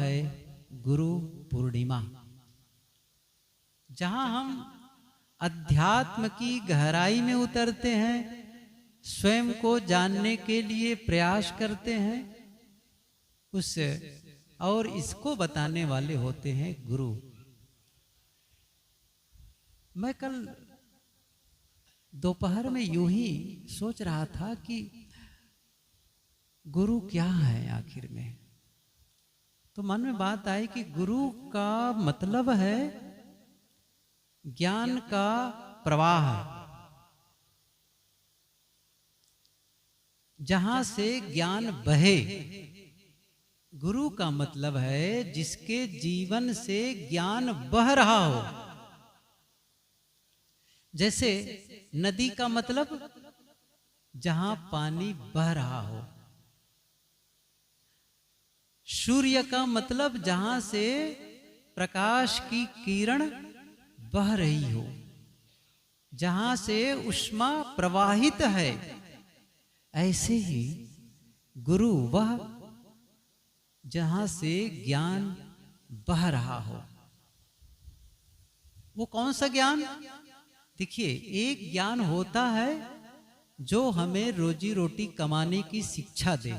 है गुरु पूर्णिमा, जहां हम अध्यात्म की गहराई में उतरते हैं, स्वयं को जानने के लिए प्रयास करते हैं। उस और इसको बताने वाले होते हैं गुरु। मैं कल दोपहर में यूं ही सोच रहा था कि गुरु क्या है आखिर में। तो मन में बात आई कि गुरु का मतलब है ज्ञान का प्रवाह, जहां से ज्ञान बहे। गुरु का मतलब है जिसके जीवन से ज्ञान बह रहा हो। जैसे नदी का मतलब जहां पानी बह रहा हो, सूर्य का मतलब जहां से प्रकाश की किरण बह रही हो, जहां से ऊष्मा प्रवाहित है। ऐसे ही गुरु वह जहां से ज्ञान बह रहा हो। वो कौन सा ज्ञान? देखिए, एक ज्ञान होता है जो हमें रोजी रोटी कमाने की शिक्षा दे,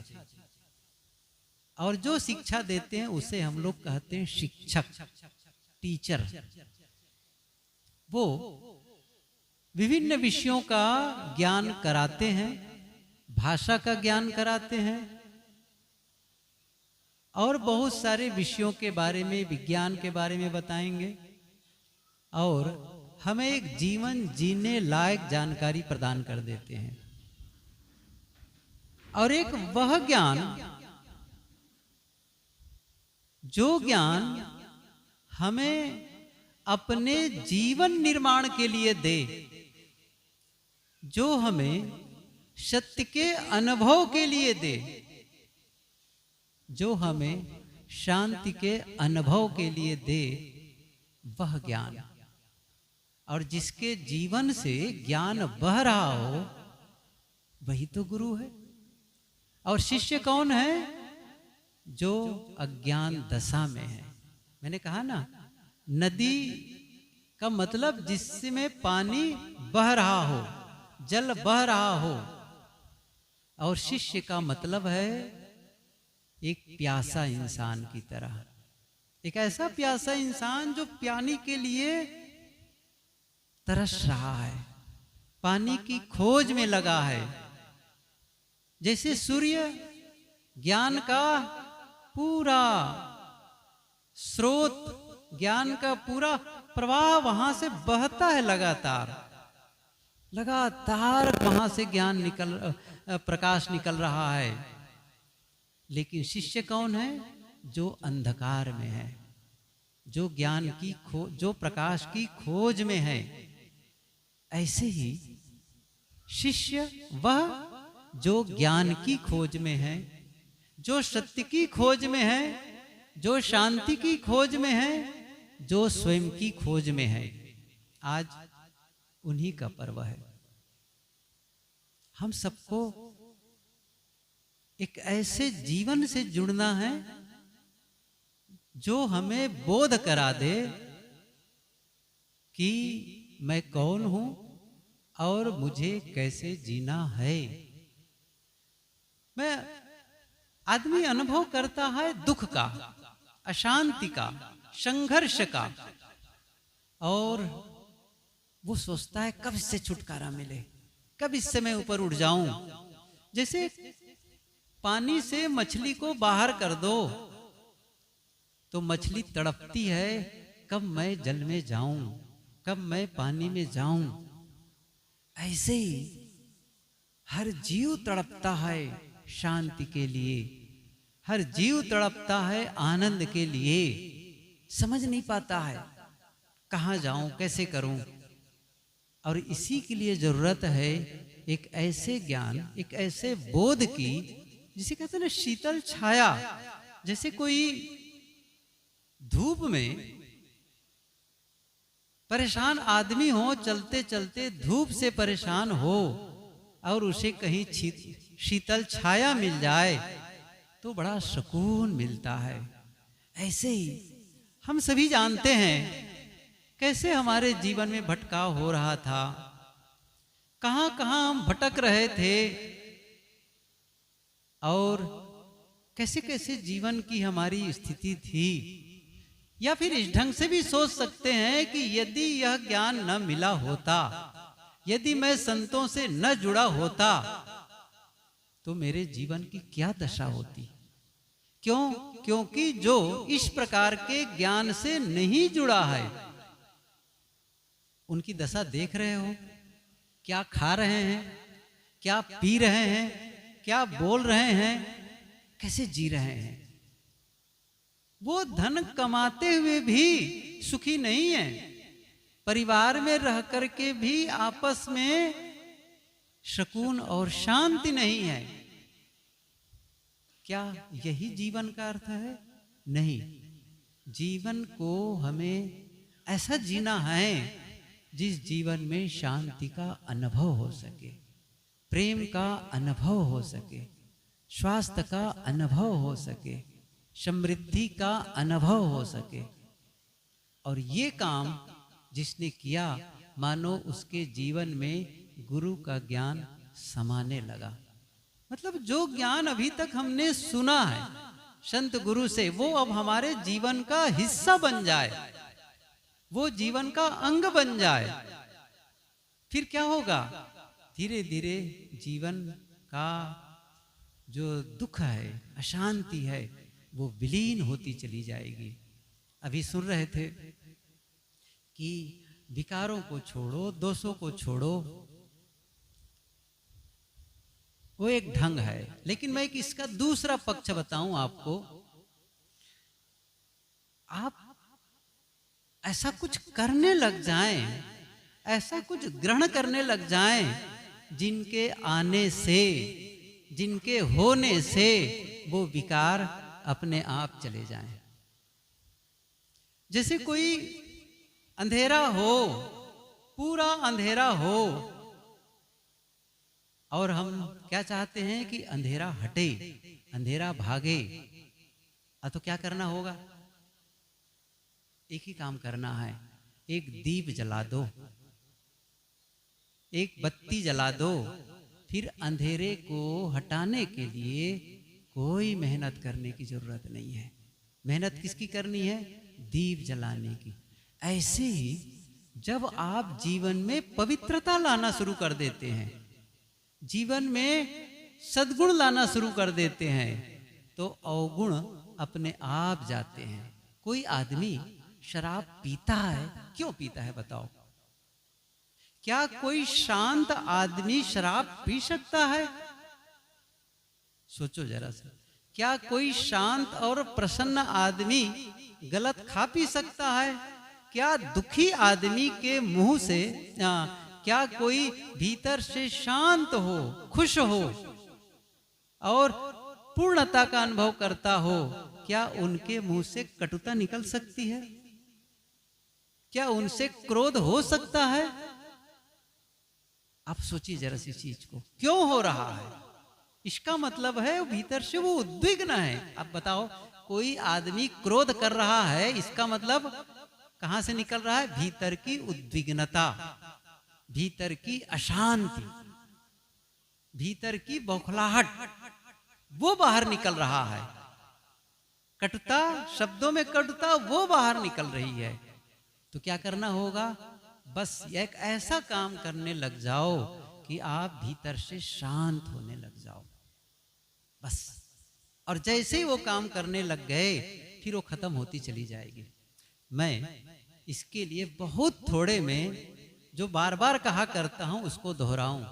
और जो शिक्षा देते हैं उसे हम लोग कहते हैं शिक्षक, टीचर। वो विभिन्न विषयों का ज्ञान कराते हैं, भाषा का ज्ञान कराते हैं, और बहुत सारे विषयों के बारे में, विज्ञान के बारे में बताएंगे, और हमें एक जीवन जीने लायक जानकारी प्रदान कर देते हैं। और एक वह ज्ञान जो ज्ञान हमें अपने जीवन निर्माण के लिए दे, जो हमें सत्य के अनुभव के लिए दे, जो हमें शांति के अनुभव के लिए दे, वह ज्ञान। और जिसके जीवन से ज्ञान बह रहा हो, वही तो गुरु है। और शिष्य कौन है? जो अज्ञान दशा में है। मैंने कहा ना, नदी का मतलब जिसमें पानी बह रहा हो, जल बह रहा हो। और शिष्य का मतलब है एक प्यासा इंसान की तरह, एक ऐसा प्यासा इंसान जो पानी के लिए तरस रहा है, पानी की खोज में लगा है। जैसे सूर्य ज्ञान का पूरा स्रोत, ज्ञान का पूरा प्रवाह वहां से बहता है, लगातार लगातार वहां से ज्ञान प्रकाश निकल रहा है। लेकिन शिष्य कौन है? जो अंधकार में है, जो ज्ञान की खोज, जो प्रकाश की खोज में है। ऐसे ही शिष्य वह जो ज्ञान की खोज में है, जो सत्य की खोज में है, जो शांति की खोज में है, जो स्वयं की खोज में है। आज उन्हीं का पर्व है। हम सबको एक ऐसे जीवन से जुड़ना है जो हमें बोध करा दे कि मैं कौन हूं और मुझे कैसे जीना है। मैं आदमी अनुभव करता है दुख का, अशांति का, संघर्ष का, और वो सोचता है कब इससे छुटकारा मिले, कब इससे मैं ऊपर उठ जाऊं। जैसे पानी से मछली को बाहर कर दो तो मछली तड़पती है, कब मैं जल में जाऊं, कब मैं पानी में जाऊं। ऐसे ही हर जीव तड़पता है शांति के लिए, हर जीव तड़पता है आनंद के लिए। समझ नहीं पाता है कहां जाऊं, कैसे करूं। और इसी के लिए जरूरत है एक ऐसे ज्ञान, एक ऐसे बोध की, जिसे कहते हैं ना शीतल छाया। जैसे कोई धूप में परेशान आदमी हो, चलते चलते धूप से परेशान हो, और उसे कहीं शीतल छाया मिल जाए तो बड़ा सुकून मिलता है। ऐसे ही हम सभी जानते हैं कैसे हमारे जीवन में भटकाव हो रहा था, कहां कहां हम भटक रहे थे और कैसे कैसे जीवन की हमारी स्थिति थी। या फिर इस ढंग से भी सोच सकते हैं कि यदि यह ज्ञान न मिला होता, यदि मैं संतों से न जुड़ा होता, तो मेरे जीवन की क्या दशा होती। क्यों? क्योंकि जो इस प्रकार के ज्ञान से नहीं जुड़ा है, उनकी दशा देख रहे हो, क्या खा रहे हैं, क्या पी रहे हैं, क्या बोल रहे हैं, कैसे जी रहे हैं। वो धन कमाते हुए भी सुखी नहीं है, परिवार में रह करके भी आपस में सुकून और शांति नहीं है। क्या यही जीवन का अर्थ है? नहीं, जीवन को हमें ऐसा जीना है जिस जीवन में शांति का अनुभव हो सके, प्रेम का अनुभव हो सके, स्वास्थ्य का अनुभव हो सके, समृद्धि का अनुभव हो सके। और ये काम जिसने किया, मानो उसके जीवन में गुरु का ज्ञान समाने लगा। मतलब जो ज्ञान अभी तक हमने सुना है संत गुरु से, वो अब हमारे जीवन का हिस्सा बन जाए, वो जीवन का अंग बन जाए। फिर क्या होगा? धीरे धीरे जीवन का जो दुख है, अशांति है, वो विलीन होती चली जाएगी। अभी सुन रहे थे कि विकारों को छोड़ो, दोषों को छोड़ो, वो एक ढंग है। लेकिन मैं इसका दूसरा पक्ष बताऊं आपको। आप ऐसा कुछ करने लग जाएं, ऐसा कुछ ग्रहण करने लग जाएं जिनके आने से, जिनके होने से वो विकार अपने आप चले जाएं। जैसे कोई अंधेरा हो, पूरा अंधेरा हो, और हम क्या चाहते हैं कि अंधेरा हटे, अंधेरा भागे। तो क्या करना होगा? एक ही काम करना है, एक दीप जला दो, एक बत्ती जला दो। फिर अंधेरे को हटाने के लिए कोई मेहनत करने की जरूरत नहीं है। मेहनत किसकी करनी है? दीप जलाने की। ऐसे ही जब आप जीवन में पवित्रता लाना शुरू कर देते हैं, जीवन में सद्गुण लाना शुरू कर देते हैं, तो अवगुण अपने आप जाते हैं। कोई आदमी शराब पीता है, क्यों पीता है बताओ? क्या कोई शांत आदमी शराब पी सकता है? सोचो जरा सा। क्या कोई शांत और प्रसन्न आदमी गलत खा पी सकता है? क्या दुखी आदमी के मुंह से क्या कोई भीतर से शांत हो, खुश हो और पूर्णता का अनुभव करता हो, क्या उनके मुंह से कटुता निकल सकती है? क्या उनसे क्रोध हो सकता है? आप सोचिए जरा सी चीज को, क्यों हो रहा है? इसका मतलब है भीतर से वो उद्विग्न है। अब बताओ, कोई आदमी क्रोध कर रहा है, इसका मतलब कहां से निकल रहा है? भीतर की उद्विग्नता, भीतर की अशांति, भीतर की बौखलाहट, वो बाहर निकल रहा है। कटुता, शब्दों में कटुता, वो बाहर निकल रही है। तो क्या करना होगा? बस एक ऐसा काम करने लग जाओ कि आप भीतर से शांत होने लग जाओ, बस। और जैसे ही वो काम करने लग गए, फिर वो खत्म होती चली जाएगी। मैं इसके लिए बहुत थोड़े में जो बार बार कहा करता हूं उसको दोहराऊं।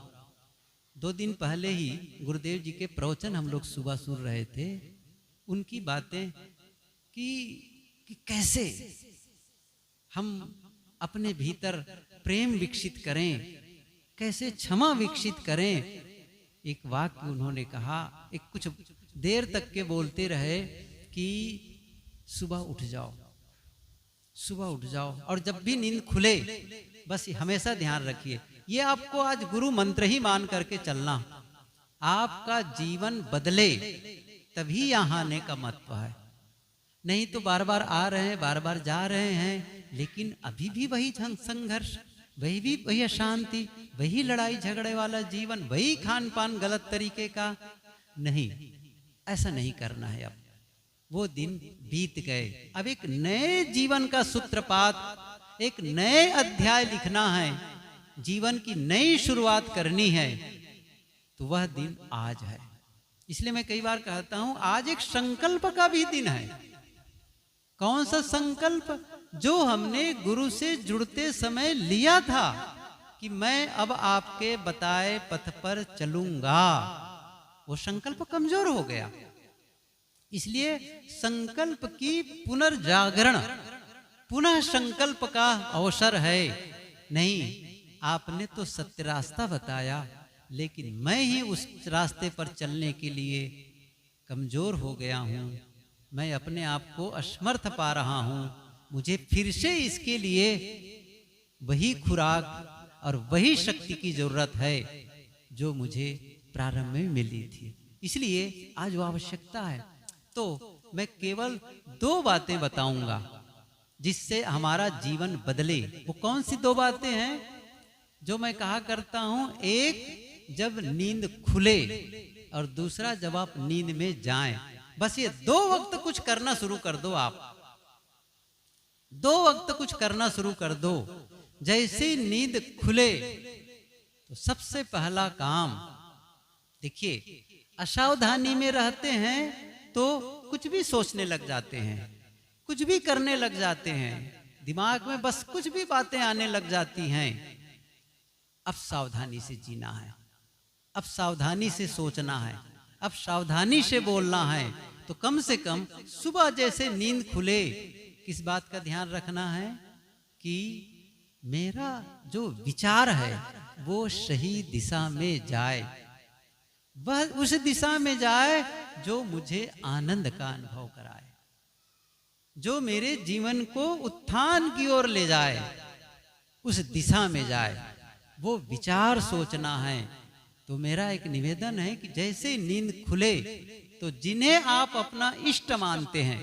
2 दिन पहले ही गुरुदेव जी के प्रवचन हम लोग सुबह सुन रहे थे। उनकी बातें कि कैसे हम अपने भीतर प्रेम विकसित करें, कैसे क्षमा विकसित करें। एक वाक्य उन्होंने कहा, एक कुछ देर तक के बोलते रहे कि सुबह उठ जाओ, सुबह उठ जाओ, और जब भी नींद खुले बस हमेशा ध्यान रखिए, ये आपको आज गुरु मंत्र ही मान करके चलना। आपका जीवन बदले तभी यहां आने का महत्व है। नहीं तो बार बार आ रहे हैं, बार बार जा रहे हैं, लेकिन अभी भी वही संघर्ष, वही अशांति, वही लड़ाई झगड़े वाला जीवन, वही खान पान गलत तरीके का। नहीं, ऐसा नहीं करना है। अब वो दिन बीत गए, अब एक नए जीवन का सूत्रपात, एक नए अध्याय लिखना है, जीवन की नई शुरुआत करनी है। तो वह दिन आज है। इसलिए मैं कई बार कहता हूं, आज एक संकल्प का भी दिन है। कौन सा संकल्प? जो हमने गुरु से जुड़ते समय लिया था कि मैं अब आपके बताए पथ पर चलूंगा, वो संकल्प कमजोर हो गया। इसलिए संकल्प की पुनर्जागरण, पुनः संकल्प का अवसर है। नहीं, आपने तो सत्य रास्ता बताया, लेकिन मैं ही उस रास्ते पर चलने के लिए कमजोर हो गया हूं, मैं अपने आप को असमर्थ पा रहा हूं। मुझे फिर से इसके लिए वही खुराक और वही शक्ति की जरूरत है जो मुझे प्रारंभ में मिली थी। इसलिए आज वो आवश्यकता है। तो मैं केवल 2 बातें बताऊंगा जिससे हमारा जीवन बदले। वो कौन सी 2 बातें हैं? जो मैं कहा करता हूं, एक जब नींद खुले और दूसरा जब आप नींद में जाएं। बस ये 2 वक्त कुछ करना शुरू कर दो। आप 2 वक्त कुछ करना शुरू कर दो। जैसे नींद खुले तो सबसे पहला काम, देखिए, असावधानी में रहते हैं तो कुछ भी सोचने लग जाते हैं, कुछ भी करने लग जाते हैं, दिमाग में बस कुछ भी बातें आने लग जाती हैं। अब सावधानी से जीना है, अब सावधानी से सोचना है, अब सावधानी से बोलना है। तो कम से कम सुबह जैसे नींद खुले, किस बात का ध्यान रखना है कि मेरा जो विचार है वो सही दिशा में जाए, वह उस दिशा में जाए जो मुझे आनंद का अनुभव कराए, जो मेरे जीवन को उत्थान की ओर ले जाए, उस दिशा में जाए, वो विचार सोचना है। तो मेरा एक निवेदन है कि जैसे नींद खुले तो जिन्हें आप अपना इष्ट मानते हैं,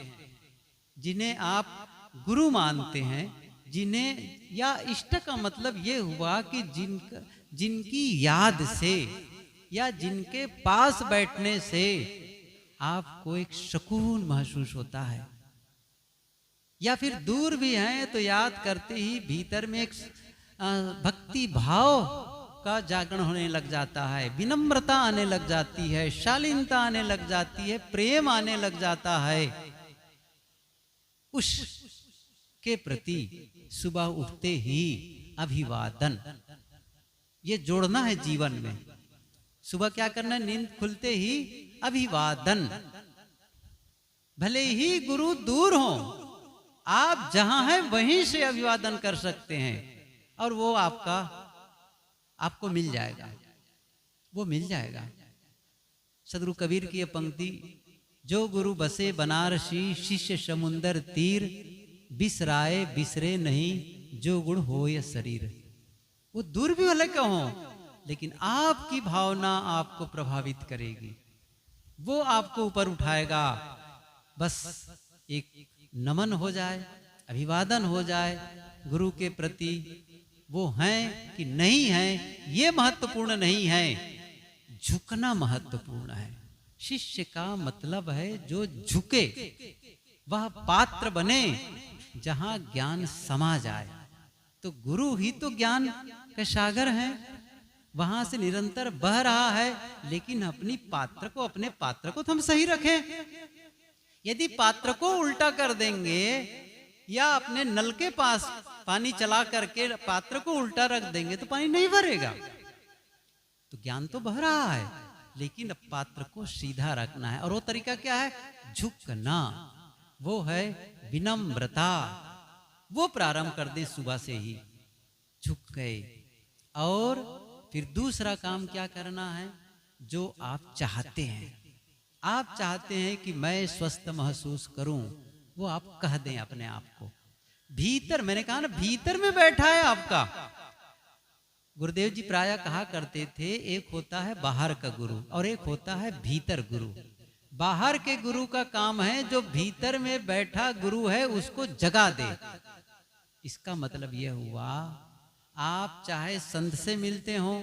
जिन्हें आप गुरु मानते हैं, जिन्हें, या इष्ट का मतलब ये हुआ कि जिनकी याद से या जिनके पास बैठने से आपको एक सुकून महसूस होता है, या फिर दूर भी हैं तो याद करते ही भीतर में एक भक्ति भाव का जागरण होने लग जाता है, विनम्रता आने लग जाती है, शालीनता आने लग जाती है, प्रेम आने लग जाता है। उस के प्रति सुबह उठते ही अभिवादन, ये जोड़ना है जीवन में। सुबह क्या करना है? नींद खुलते ही अभिवादन। भले ही गुरु दूर हो, आप जहां हैं वहीं से अभिवादन कर सकते हैं और वो आपको मिल जाएगा, वो मिल जाएगा। सदगुरु कबीर की ये पंक्ति, जो गुरु बसे बनारसी शिष्य समुंदर तीर, बिसराए बिसरे नहीं जो गुण हो ये शरीर। वो दूर भी भले का हो, लेकिन आपकी भावना आपको प्रभावित करेगी, वो आपको ऊपर उठाएगा। बस एक नमन हो जाए, अभिवादन हो जाए गुरु के प्रति, वो हैं कि नहीं हैं ये महत्वपूर्ण नहीं है, झुकना महत्वपूर्ण है। शिष्य का मतलब है जो झुके, वह पात्र बने जहां ज्ञान समा जाए। तो गुरु ही तो ज्ञान का सागर है, वहां से निरंतर बह रहा है, लेकिन अपने पात्र को तो हम सही रखें। यदि पात्र को उल्टा कर देंगे या अपने नल के पास पानी चला करके पात्र को उल्टा रख देंगे तो पानी नहीं भरेगा। तो ज्ञान तो बह रहा है, लेकिन अब पात्र को सीधा रखना है। और वो तरीका क्या है? झुकना, वो है विनम्रता। वो प्रारंभ कर दे सुबह से ही, झुक गए। और फिर दूसरा काम क्या करना है? जो आप चाहते हैं, आप चाहते हैं कि मैं स्वस्थ महसूस करूं, वो आप कह दें अपने आप को। भीतर, मैंने कहा ना, भीतर में बैठा है आपका। गुरुदेव जी प्रायः कहा करते थे, एक होता है बाहर का गुरु और एक होता है भीतर गुरु। बाहर के गुरु का काम है जो भीतर में बैठा गुरु है उसको जगा दे। इसका मतलब यह हुआ, आप चाहे संत से मिलते हो,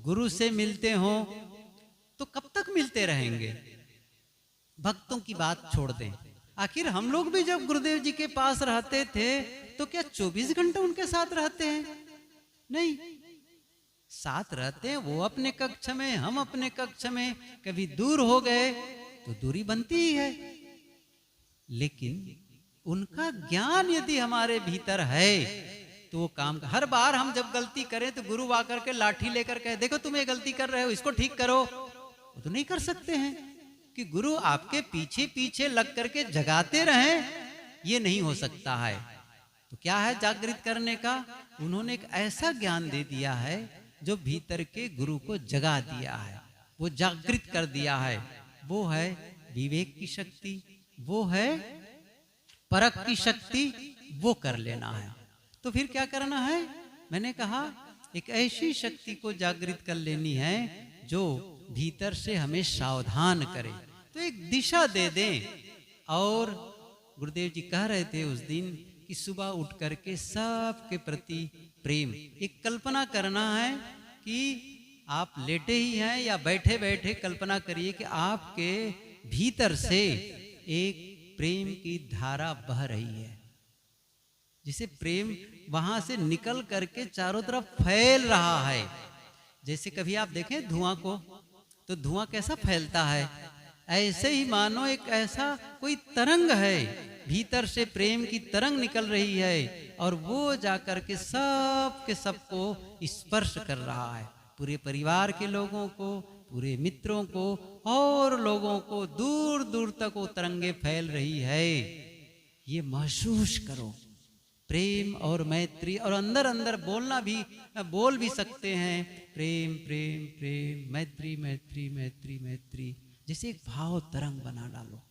गुरु से मिलते हो, तो कब तक मिलते रहेंगे? भक्तों की बात छोड़ दें। आखिर हम लोग भी जब गुरुदेव जी के पास रहते थे तो क्या 24 घंटे उनके साथ रहते हैं? नहीं, साथ रहते हैं। वो अपने कक्ष में, हम अपने कक्ष में। कभी दूर हो गए तो दूरी बनती ही है, लेकिन उनका ज्ञान यदि हमारे भीतर है तो वो काम का। हर बार हम जब गलती करें तो गुरु आकर के लाठी लेकर कहे देखो तुम ये गलती कर रहे हो, इसको ठीक करो, वो तो नहीं कर सकते हैं। कि गुरु आपके पीछे पीछे लग करके जगाते रहें, ये नहीं हो सकता है। तो क्या है जागृत करने का? उन्होंने एक ऐसा ज्ञान दे दिया है जो भीतर के गुरु को जगा दिया है, वो जागृत कर दिया है। वो है विवेक की शक्ति, वो है परख की शक्ति, वो कर लेना है। तो फिर क्या करना है? मैंने कहा एक ऐसी शक्ति को जागृत कर लेनी है जो भीतर से हमें सावधान करे, तो एक दिशा दे दें। और गुरुदेव जी कह रहे थे उस दिन कि सुबह उठ करके सबके प्रति प्रेम। एक कल्पना करना है कि आप लेटे ही हैं या बैठे बैठे कल्पना करिए कि आपके भीतर से एक प्रेम की धारा बह रही है, जिसे प्रेम वहां से निकल करके चारों तरफ फैल रहा है। जैसे कभी आप देखें धुआं को, तो धुआं कैसा फैलता है, ऐसे ही मानो एक ऐसा कोई तरंग है, भीतर से प्रेम की तरंग निकल रही है और वो जाकर के सब के सबको स्पर्श कर रहा है। पूरे परिवार के लोगों को, पूरे मित्रों को और लोगों को दूर दूर तक वो तरंगे फैल रही है। ये महसूस करो, प्रेम और मैत्री। और अंदर अंदर बोलना भी, बोल भी सकते हैं, प्रेम प्रेम प्रेम, मैत्री मैत्री मैत्री मैत्री। जैसे एक भाव तरंग बना डालो,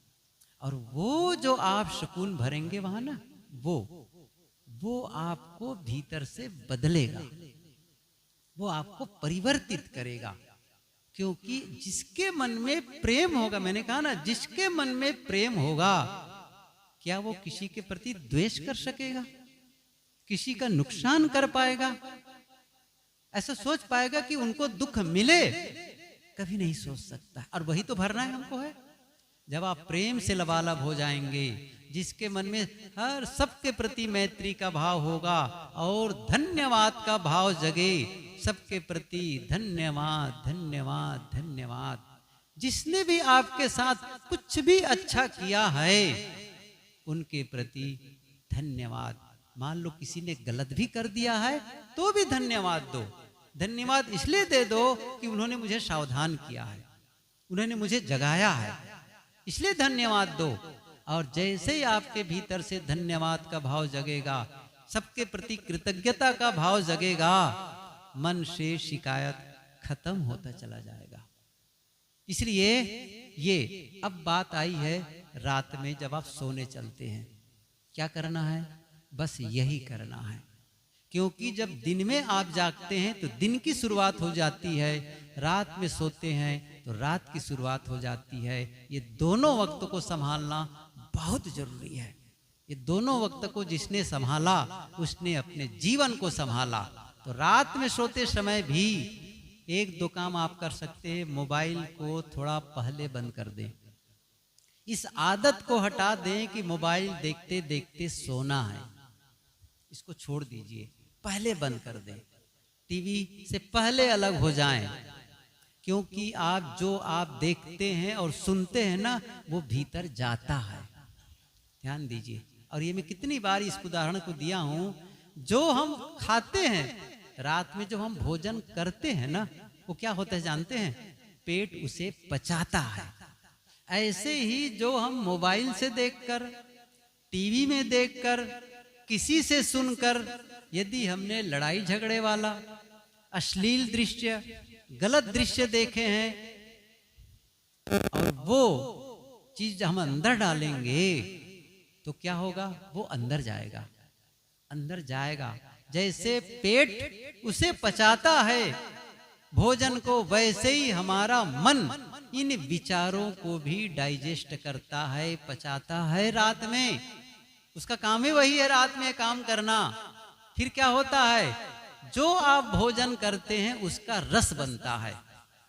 और वो जो आप सुकून भरेंगे वहां ना, वो आपको भीतर से बदलेगा, वो आपको परिवर्तित करेगा। क्योंकि जिसके मन में प्रेम होगा, मैंने कहा ना, जिसके मन में प्रेम होगा, क्या वो किसी के प्रति द्वेष कर सकेगा? किसी का नुकसान कर पाएगा? ऐसा सोच पाएगा कि उनको दुख मिले? कभी नहीं सोच सकता। और वही तो भरना है हमको है। जब आप प्रेम से लबालब हो जाएंगे, जिसके मन में हर सबके प्रति मैत्री का भाव होगा और धन्यवाद का भाव जगे, सबके प्रति धन्यवाद धन्यवाद धन्यवाद। जिसने भी आपके साथ कुछ भी अच्छा किया है उनके प्रति धन्यवाद। मान लो किसी ने गलत भी कर दिया है तो भी धन्यवाद दो। धन्यवाद इसलिए दे दो कि उन्होंने मुझे सावधान किया है, उन्होंने मुझे जगाया है, इसलिए धन्यवाद दो। और जैसे ही आपके भीतर से धन्यवाद का भाव जगेगा, सबके प्रति कृतज्ञता का भाव जगेगा, मन से शिकायत खत्म होता चला जाएगा। इसलिए ये अब बात आई है रात में जब आप सोने चलते हैं, क्या करना है? बस यही करना है। क्योंकि जब दिन में आप जागते हैं तो दिन की शुरुआत हो जाती है, रात में सोते हैं तो रात की शुरुआत हो जाती है। ये दोनों वक्त को संभालना बहुत जरूरी है। ये दोनों वक्त को जिसने संभाला उसने अपने जीवन को संभाला। तो रात में सोते समय भी एक दो काम आप कर सकते हैं। मोबाइल को थोड़ा पहले बंद कर दें। इस आदत को हटा दें कि मोबाइल देखते देखते सोना है, इसको छोड़ दीजिए, पहले बंद कर दें। टीवी से पहले अलग हो जाएं, क्योंकि आप जो आप देखते हैं और सुनते हैं ना, वो भीतर जाता है। ध्यान दीजिए। और ये मैं कितनी बार इस उदाहरण को दिया हूं। जो हम खाते हैं, रात में जब हम भोजन करते हैं ना, वो क्या होता है जानते हैं? पेट उसे पचाता है। ऐसे ही जो हम मोबाइल से देखकर, टीवी में देखकर, किसी से सुनकर, यदि हमने लड़ाई झगड़े वाला, अश्लील दृश्य, गलत दृश्य देखे हैं और वो चीज हम अंदर डालेंगे तो क्या होगा? वो अंदर जाएगा, अंदर जाएगा। जैसे पेट उसे पचाता है भोजन को, वैसे ही हमारा मन इन विचारों को भी डाइजेस्ट करता है, पचाता है रात में। उसका काम ही वही है, रात में काम करना। फिर क्या होता है, जो आप भोजन करते हैं उसका रस बनता है।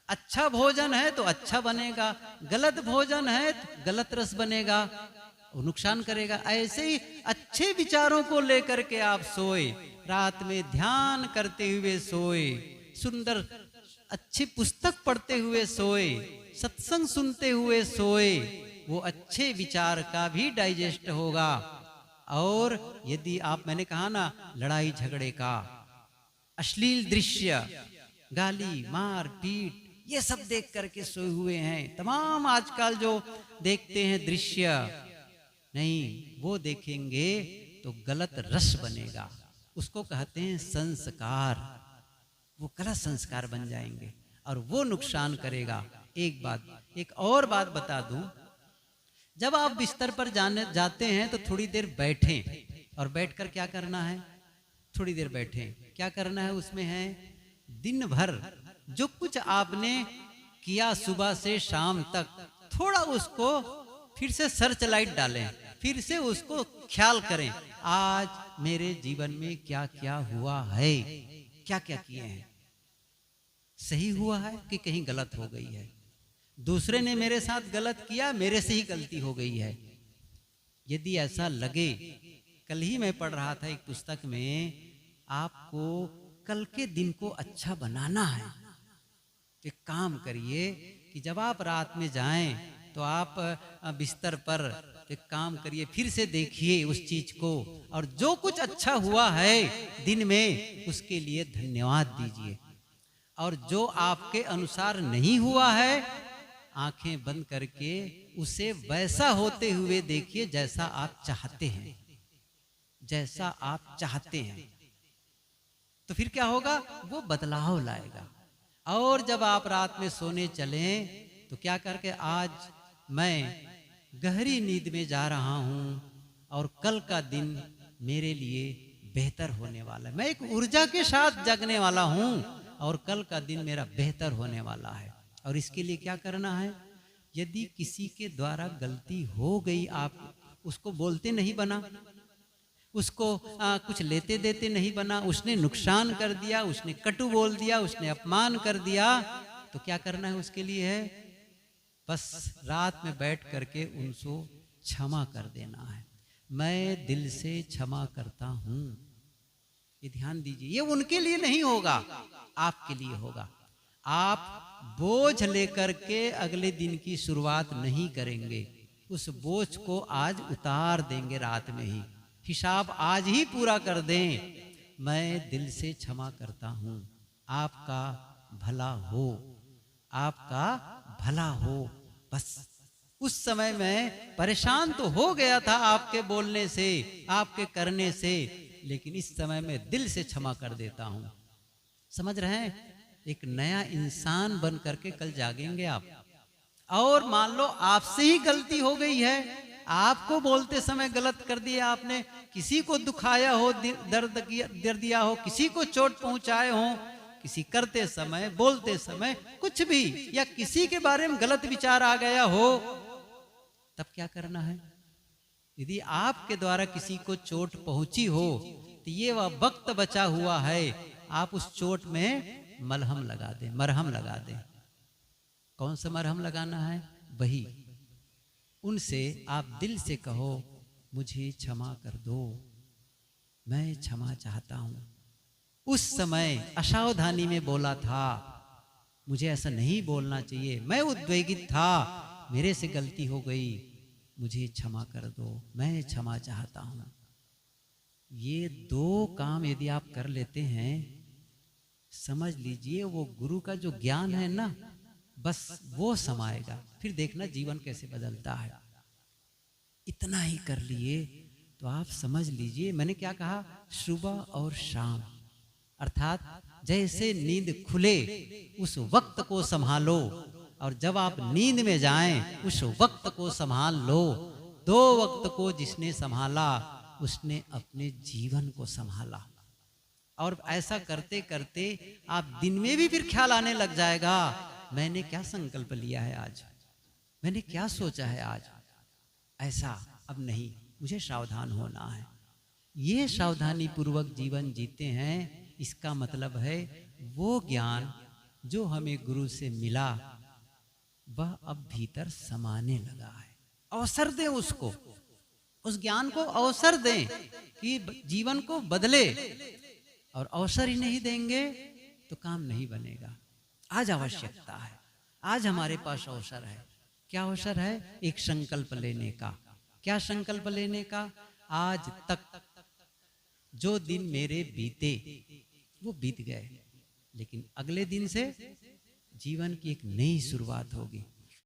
अच्छा भोजन है तो अच्छा बनेगा, गलत भोजन है तो गलत रस बनेगा, वो नुकसान करेगा। ऐसे ही अच्छे विचारों को लेकर के आप सोए, रात में ध्यान करते हुए सोए, सुंदर अच्छी पुस्तक पढ़ते हुए सोए, सत्संग सुनते हुए सोए, वो अच्छे विचार का भी डाइजेस्ट होगा। और यदि आप, मैंने कहा ना, लड़ाई झगड़े का, अश्लील दृश्य, गाली मार पीट, ये सब देख करके सोए हुए हैं, तमाम आजकल जो देखते हैं दृश्य, नहीं, वो देखेंगे तो गलत रस बनेगा। उसको कहते हैं संस्कार। वो गलत संस्कार बन जाएंगे और वो नुकसान करेगा। एक और बात बता दूं, जब आप बिस्तर पर जाते हैं तो थोड़ी देर बैठें, और बैठकर क्या करना है, थोड़ी देर बैठें, क्या करना है उसमें है, दिन भर जो कुछ आपने किया सुबह से शाम तक, थोड़ा उसको फिर से सर्च लाइट डालें, फिर से उसको ख्याल करें, आज मेरे जीवन में क्या क्या हुआ है, क्या क्या किए हैं, सही हुआ है कि कहीं गलत हो गई है, दूसरे ने मेरे साथ गलत किया, मेरे से ही गलती हो गई है। यदि ऐसा लगे, कल ही मैं पढ़ रहा था एक पुस्तक में, आपको कल के दिन को अच्छा बनाना है, एक काम करिए कि जब आप रात में जाएं तो आप बिस्तर पर एक काम करिए, फिर से देखिए उस चीज को, और जो कुछ अच्छा हुआ है दिन में उसके लिए धन्यवाद दीजिए, और जो आपके अनुसार नहीं हुआ है, आंखें बंद करके उसे वैसा होते हुए देखिए जैसा आप चाहते हैं, जैसा आप चाहते हैं। तो फिर क्या होगा, वो बदलाव लाएगा। और जब आप रात में सोने चलें तो क्या करके, आज मैं गहरी नींद में जा रहा हूं और कल का दिन मेरे लिए बेहतर होने वाला है, मैं एक ऊर्जा के साथ जगने वाला हूं और कल का दिन मेरा बेहतर होने वाला है। और इसके लिए क्या करना है, यदि किसी के द्वारा गलती हो गई, आप उसको बोलते नहीं बना, उसको कुछ लेते देते नहीं बना, उसने नुकसान कर दिया, उसने कटु बोल दिया, उसने अपमान कर दिया, तो क्या करना है उसके लिए है, बस रात में बैठ करके उनको क्षमा कर देना है। मैं दिल से क्षमा करता हूं, ये ध्यान दीजिए, ये उनके लिए नहीं होगा, आपके लिए होगा। आप बोझ लेकर के अगले दिन की शुरुआत नहीं करेंगे, उस बोझ को आज उतार देंगे रात में ही, हिसाब आज ही पूरा कर दें। मैं दिल से क्षमा करता हूं, आपका भला हो, आपका भला हो। बस उस समय मैं परेशान तो हो गया था आपके बोलने से, आपके करने से, लेकिन इस समय मैं दिल से क्षमा कर देता हूं। समझ रहे हैं, एक नया इंसान बन करके कल जागेंगे आप। और मान लो आपसे ही गलती हो गई है, आपको बोलते समय गलत कर दिया आपने, किसी को दुखाया हो, दर्द दिया हो, किसी को चोट पहुंचाए हो, किसी करते समय बोलते समय कुछ भी, या किसी के बारे में गलत विचार आ गया हो, तब क्या करना है। यदि आपके द्वारा किसी को चोट पहुंची हो तो ये वह वक्त बचा हुआ है, आप उस चोट में मलहम लगा दें, मरहम लगा दें। कौन सा मरहम लगाना है, वही। उनसे आप दिल से कहो, मुझे क्षमा कर दो, मैं क्षमा चाहता हूं, उस समय असावधानी में बोला था, मुझे ऐसा नहीं बोलना चाहिए, मैं उद्वेगित था, मेरे से गलती हो गई, मुझे क्षमा कर दो, मैं क्षमा चाहता हूं। ये दो काम यदि आप कर लेते हैं, समझ लीजिए वो गुरु का जो ज्ञान है ना, बस वो समाएगा, फिर देखना जीवन कैसे बदलता है। इतना ही कर लिए तो आप समझ लीजिए, मैंने क्या कहा, सुबह और शाम, अर्थात जैसे नींद खुले उस वक्त को संभालो, और जब आप नींद में जाएं उस वक्त को संभाल लो। दो वक्त को जिसने संभाला उसने अपने जीवन को संभाला। और ऐसा करते करते आप दिन में भी फिर ख्याल आने लग जाएगा मैंने क्या संकल्प लिया है आज, मैंने क्या सोचा है आज, ऐसा अब नहीं, मुझे सावधान होना है। ये सावधानी पूर्वक जीवन जीते हैं, इसका मतलब है वो ज्ञान जो हमें गुरु से मिला वह अब भीतर समाने लगा है। अवसर दें उसको, उस ज्ञान को अवसर दें कि जीवन को बदले, और अवसर ही नहीं देंगे तो काम नहीं बनेगा। आज आवश्यकता है, आज हमारे पास अवसर है। क्या अवसर है? एक संकल्प लेने का। क्या संकल्प लेने का? आज तक जो दिन मेरे बीते वो बीत गए, लेकिन अगले दिन से जीवन की एक नई शुरुआत होगी।